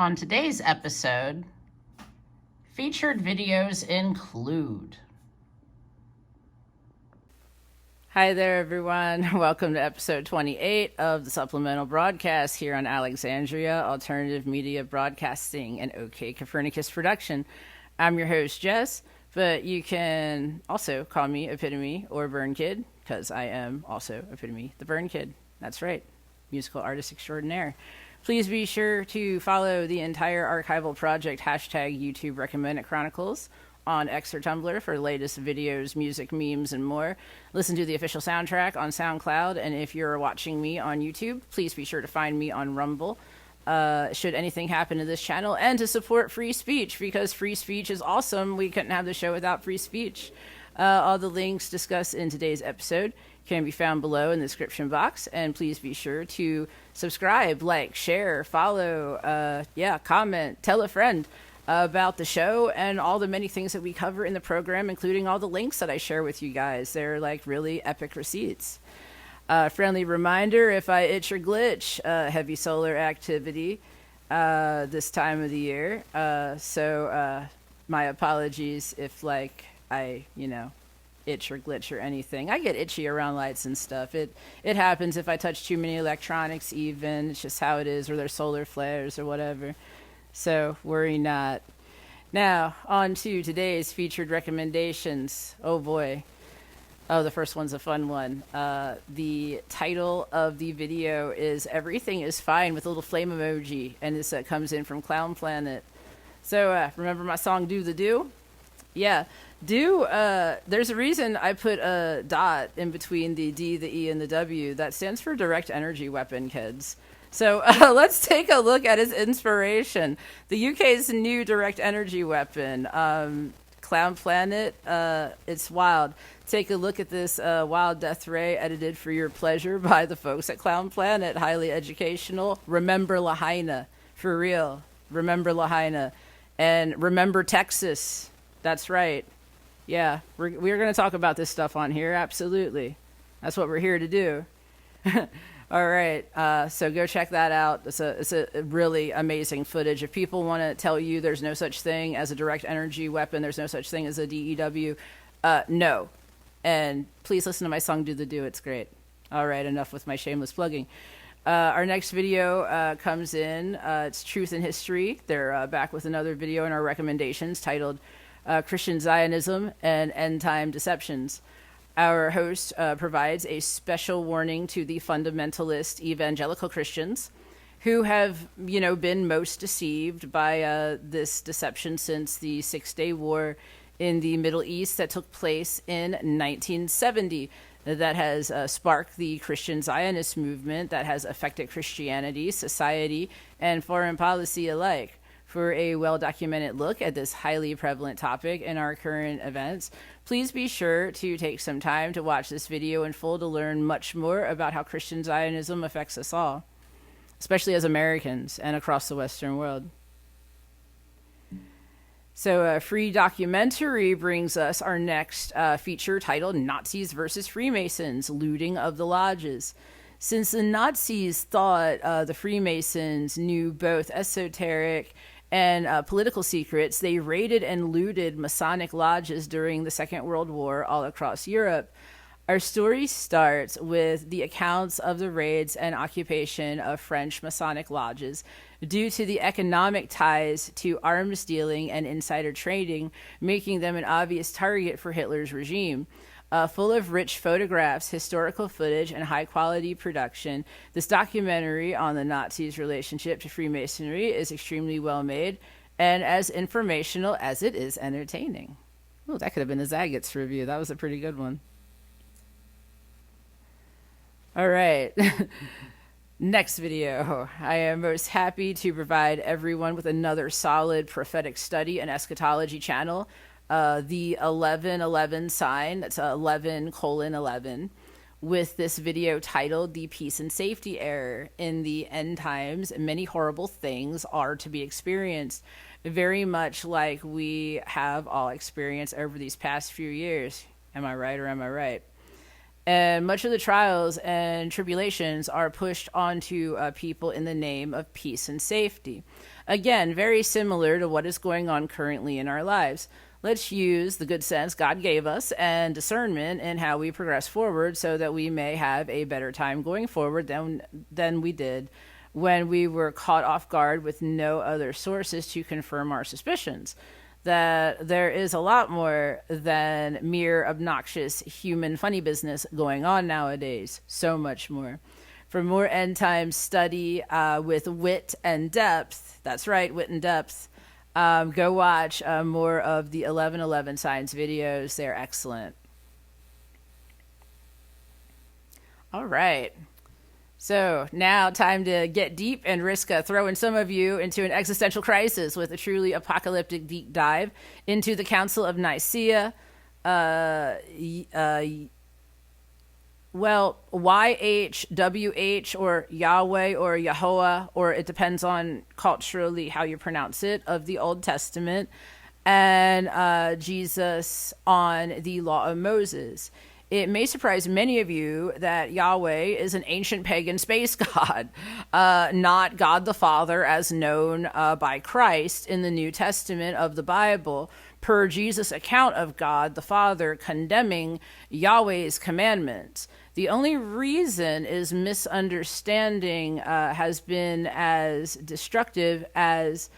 On today's episode, featured videos include... Hi there, everyone. Welcome to episode 28 of the supplemental broadcast here on Alexandria Alternative Media Broadcasting and OK Copernicus production. I'm your host, Jess, but you can also call me Epitome or Burn Kid, because I am also Epitome the Burn Kid. That's right, musical artist extraordinaire. Please be sure to follow the entire archival project hashtag YouTube Recommend It Chronicles on X or Tumblr for the latest videos, music, memes, and more. Listen to the official soundtrack on SoundCloud, and if you're watching me on YouTube, please be sure to find me on Rumble. Should anything happen to this channel, and to support free speech, because free speech is awesome. We couldn't have the show without free speech. All the links discussed in today's episode can be found below in the description box, and please be sure to subscribe, like, share, follow, comment, tell a friend about the show and all the many things that we cover in the program, including all the links that I share with you guys. They're like really epic receipts. Friendly reminder, if I itch or glitch, heavy solar activity this time of the year. So my apologies if I itch or glitch or anything. I get itchy around lights and stuff. It happens if I touch too many electronics even. It's just how it is, or there's solar flares or whatever. So worry not. Now, on to today's featured recommendations. Oh boy. Oh, the first one's a fun one. The title of the video is Everything is Fine with a little flame emoji, and this comes in from Clown Planet. So remember my song D.E.W? Yeah. There's a reason I put a dot in between the D, the E, and the W. That stands for direct energy weapon, kids. So let's take a look at his inspiration. The UK's new direct energy weapon, Clown Planet. It's wild. Take a look at this wild death ray edited for your pleasure by the folks at Clown Planet. Highly educational. Remember Lahaina. For real. Remember Lahaina. And remember Texas. That's right. Yeah, we're going to talk about this stuff on here. Absolutely. That's what we're here to do. All right, so go check that out. It's a really amazing footage. If people want to tell you there's no such thing as a direct energy weapon, there's no such thing as a D.E.W., no. And please listen to my song Do. It's great. All right, enough with my shameless plugging. Our next video comes in. It's Truth in History. They're back with another video in our recommendations titled Christian Zionism and End Time Deceptions. Our host provides a special warning to the fundamentalist evangelical Christians who have, been most deceived by this deception since the Six-Day War in the Middle East that took place in 1970. That has sparked the Christian Zionist movement that has affected Christianity, society, and foreign policy alike. For a well-documented look at this highly prevalent topic in our current events, please be sure to take some time to watch this video in full to learn much more about how Christian Zionism affects us all, especially as Americans and across the Western world. So a free documentary brings us our next feature titled Nazis versus Freemasons, Looting of the Lodges. Since the Nazis thought the Freemasons knew both esoteric and political secrets, they raided and looted Masonic lodges during the Second World War all across Europe. Our story starts with the accounts of the raids and occupation of French Masonic lodges due to the economic ties to arms dealing and insider trading, making them an obvious target for Hitler's regime. Full of rich photographs, historical footage, and high-quality production, this documentary on the Nazis' relationship to Freemasonry is extremely well-made and as informational as it is entertaining. Oh, that could have been a Zagat's review. That was a pretty good one. All right. Next video. I am most happy to provide everyone with another solid prophetic study and eschatology channel. The 1111 sign, that's 11:11, with this video titled The Peace and Safety Error. In the end times, many horrible things are to be experienced, very much like we have all experienced over these past few years. Am I right or am I right? And much of the trials and tribulations are pushed onto people in the name of peace and safety. Again, very similar to what is going on currently in our lives. Let's use the good sense God gave us and discernment in how we progress forward so that we may have a better time going forward than we did when we were caught off guard with no other sources to confirm our suspicions. That there is a lot more than mere obnoxious human funny business going on nowadays. So much more. For more end time study with wit and depth, that's right, wit and depth, go watch more of the 1111 science videos. They're excellent. All right. So now time to get deep and risk throwing some of you into an existential crisis with a truly apocalyptic deep dive into the Council of Nicaea. YHWH or Yahweh or Yehovah, or it depends on culturally how you pronounce it, of the Old Testament, and Jesus on the Law of Moses. It may surprise many of you that Yahweh is an ancient pagan space god, not God the Father as known by Christ in the New Testament of the Bible, per Jesus' account of God the Father condemning Yahweh's commandments. The only reason is misunderstanding has been as destructive as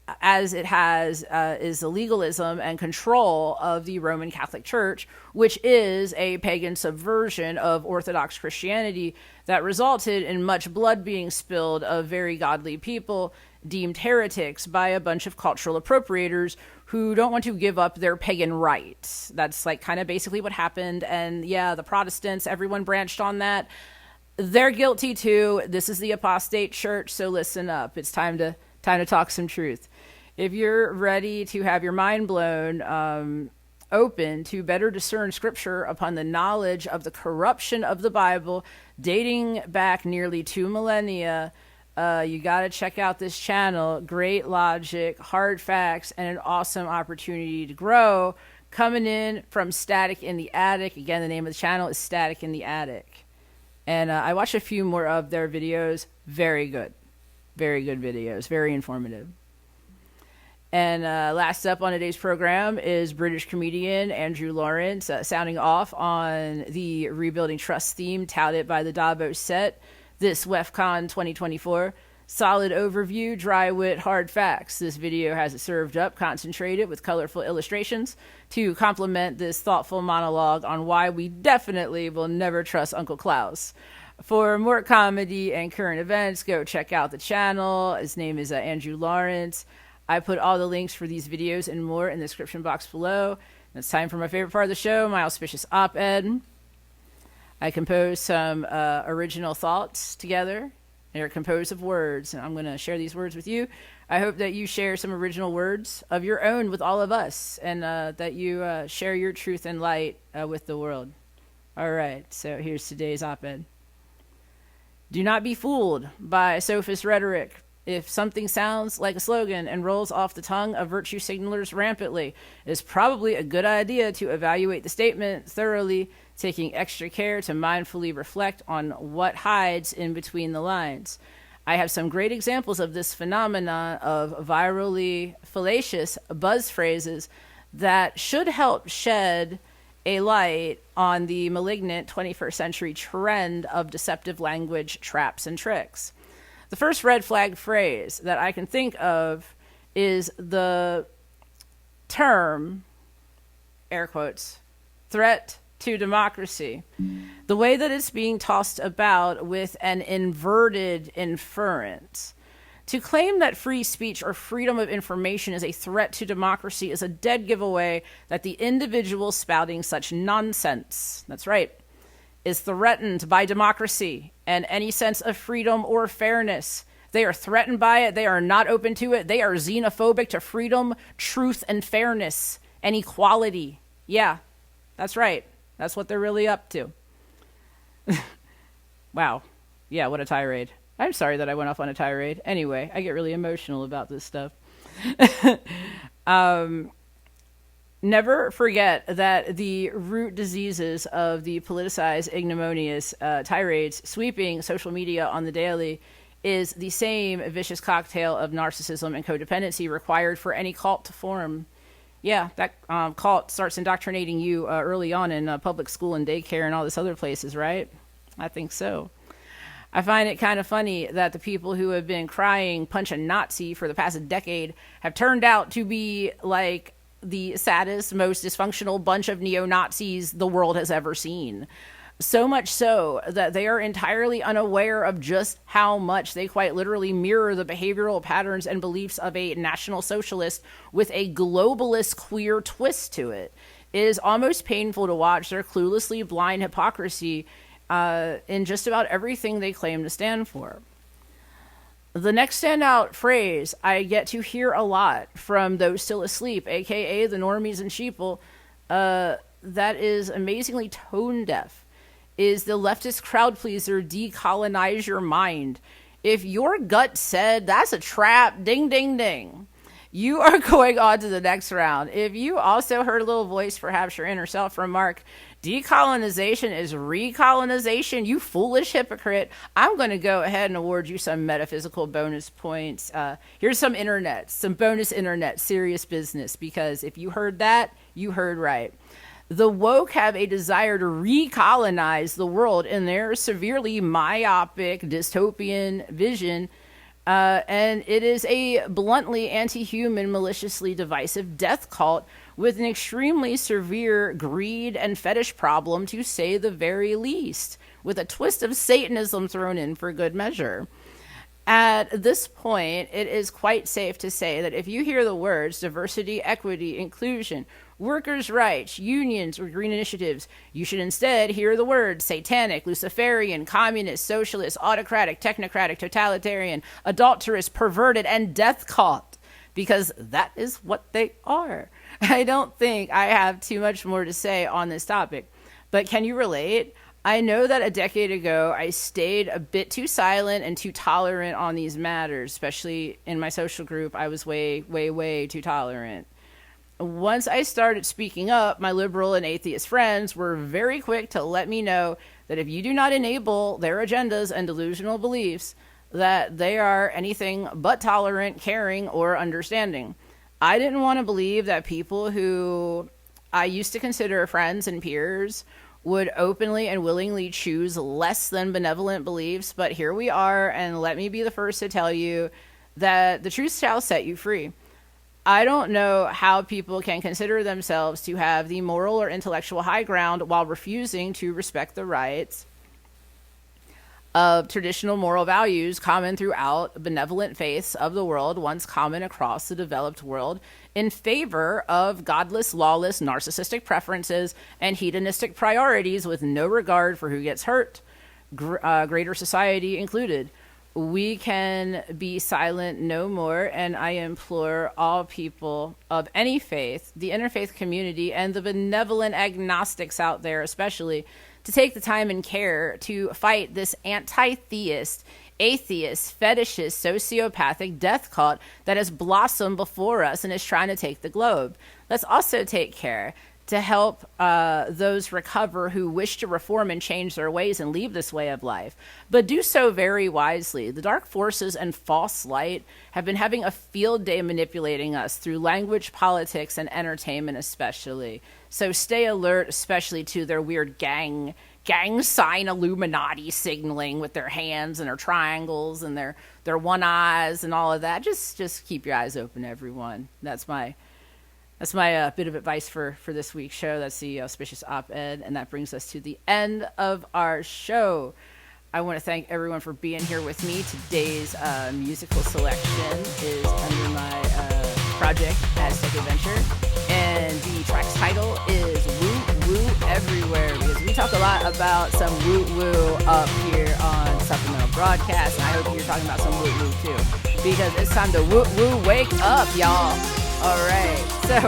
it has is the legalism and control of the Roman Catholic Church, which is a pagan subversion of Orthodox Christianity that resulted in much blood being spilled of very godly people deemed heretics by a bunch of cultural appropriators who don't want to give up their pagan rights. That's like kind of basically what happened. And yeah, the Protestants, everyone branched on that. They're guilty too. This is the apostate church, so listen up. It's time to talk some truth. If you're ready to have your mind blown open to better discern scripture upon the knowledge of the corruption of the Bible dating back nearly 2 millennia, you got to check out this channel. Great logic, hard facts, and an awesome opportunity to grow. Coming in from Static in the Attic. Again, the name of the channel is Static in the Attic. And I watched a few more of their videos. Very good. Very good videos. Very informative. And last up on today's program is British comedian Andrew Lawrence sounding off on the Rebuilding Trust theme touted by the Davos set this WEFCON 2024. Solid overview, dry wit, hard facts. This video has it served up, concentrated with colorful illustrations to complement this thoughtful monologue on why we definitely will never trust Uncle Klaus. For more comedy and current events, go check out the channel. His name is Andrew Lawrence. I put all the links for these videos and more in the description box below. And it's time for my favorite part of the show, my auspicious op-ed. I composed some original thoughts together. They're composed of words, and I'm going to share these words with you. I hope that you share some original words of your own with all of us, and that you share your truth and light with the world. All right, so here's today's op-ed. Do not be fooled by sophist rhetoric. If something sounds like a slogan and rolls off the tongue of virtue signalers rampantly, it is probably a good idea to evaluate the statement thoroughly, taking extra care to mindfully reflect on what hides in between the lines. I have some great examples of this phenomenon of virally fallacious buzz phrases that should help shed a light on the malignant 21st century trend of deceptive language traps and tricks. The first red flag phrase that I can think of is the term, air quotes, threat to democracy. The way that it's being tossed about with an inverted inference. To claim that free speech or freedom of information is a threat to democracy is a dead giveaway that the individual spouting such nonsense, that's right, is threatened by democracy and any sense of freedom or fairness. They are threatened by it. They are not open to it. They are xenophobic to freedom, truth, and fairness and equality. Yeah, that's right. That's what they're really up to. Wow. Yeah, what a tirade. I'm sorry that I went off on a tirade. Anyway, I get really emotional about this stuff. Never forget that the root diseases of the politicized, ignominious tirades sweeping social media on the daily is the same vicious cocktail of narcissism and codependency required for any cult to form. Yeah, that cult starts indoctrinating you early on in public school and daycare and all this other places, right? I think so. I find it kind of funny that the people who have been crying punch a Nazi for the past decade have turned out to be like the saddest, most dysfunctional bunch of neo-Nazis the world has ever seen. So much so that they are entirely unaware of just how much they quite literally mirror the behavioral patterns and beliefs of a National Socialist with a globalist queer twist to it. It is almost painful to watch their cluelessly blind hypocrisy in just about everything they claim to stand for. The next standout phrase I get to hear a lot from those still asleep, aka the normies and sheeple, that is amazingly tone deaf, is the leftist crowd pleaser decolonize your mind. If your gut said that's a trap, ding, ding, ding, you are going on to the next round. If you also heard a little voice, perhaps your inner self, remark, decolonization is recolonization, you foolish hypocrite, I'm going to go ahead and award you some metaphysical bonus points. Here's some bonus internet, serious business, because if you heard that, you heard right. The woke have a desire to recolonize the world in their severely myopic dystopian vision, and it is a bluntly anti-human, maliciously divisive death cult with an extremely severe greed and fetish problem, to say the very least, with a twist of Satanism thrown in for good measure. At this point, it is quite safe to say that if you hear the words diversity, equity, inclusion, workers' rights, unions, or green initiatives, you should instead hear the words satanic, Luciferian, communist, socialist, autocratic, technocratic, totalitarian, adulterous, perverted, and death cult, because that is what they are. I don't think I have too much more to say on this topic, but can you relate? I know that a decade ago, I stayed a bit too silent and too tolerant on these matters, especially in my social group. I was way, way, way too tolerant. Once I started speaking up, my liberal and atheist friends were very quick to let me know that if you do not enable their agendas and delusional beliefs, that they are anything but tolerant, caring, or understanding. I didn't want to believe that people who I used to consider friends and peers would openly and willingly choose less than benevolent beliefs, but here we are, and let me be the first to tell you that the truth shall set you free. I don't know how people can consider themselves to have the moral or intellectual high ground while refusing to respect the rights of traditional moral values common throughout benevolent faiths of the world, once common across the developed world, in favor of godless, lawless, narcissistic preferences and hedonistic priorities with no regard for who gets hurt, greater society included. We can be silent no more, and I implore all people of any faith, the interfaith community, and the benevolent agnostics out there especially, to take the time and care to fight this anti-theist, atheist, fetishist, sociopathic death cult that has blossomed before us and is trying to take the globe. Let's also take care to help those recover who wish to reform and change their ways and leave this way of life, but do so very wisely. The dark forces and false light have been having a field day manipulating us through language, politics, and entertainment especially. So stay alert, especially to their weird gang sign Illuminati signaling with their hands and their triangles and their one eyes and all of that. Just keep your eyes open, everyone. That's my bit of advice for this week's show. That's the auspicious op-ed, and that brings us to the end of our show. I want to thank everyone for being here with me. Today's musical selection is under my project, Aztec Adventure, and the track's title is Woo Woo Everywhere, because we talk a lot about some woo woo up here on Supplemental Broadcast, and I hope you're talking about some woo woo too, because it's time to woo woo wake up, y'all. All right, so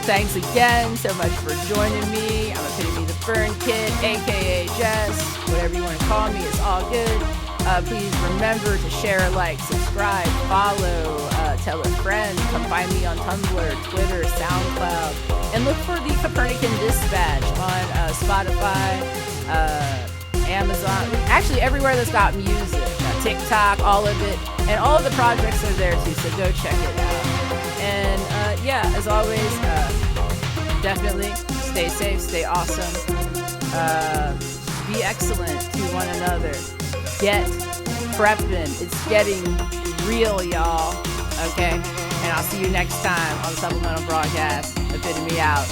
thanks again so much for joining me. I'm Epitome the Burn Kid, aka Jess, whatever you want to call me, it's all good. Please remember to share, like, subscribe, follow, tell a friend. Come find me on Tumblr, Twitter, SoundCloud, and look for the Copernican Dispatch on Spotify, Amazon, actually everywhere that's got music, TikTok, all of it, and all of the projects are there too, so go check it out. And yeah, as always, definitely stay safe, stay awesome, be excellent to one another, get prepping, it's getting real, y'all, okay? And I'll see you next time on the Supplemental Broadcast. Epitome out.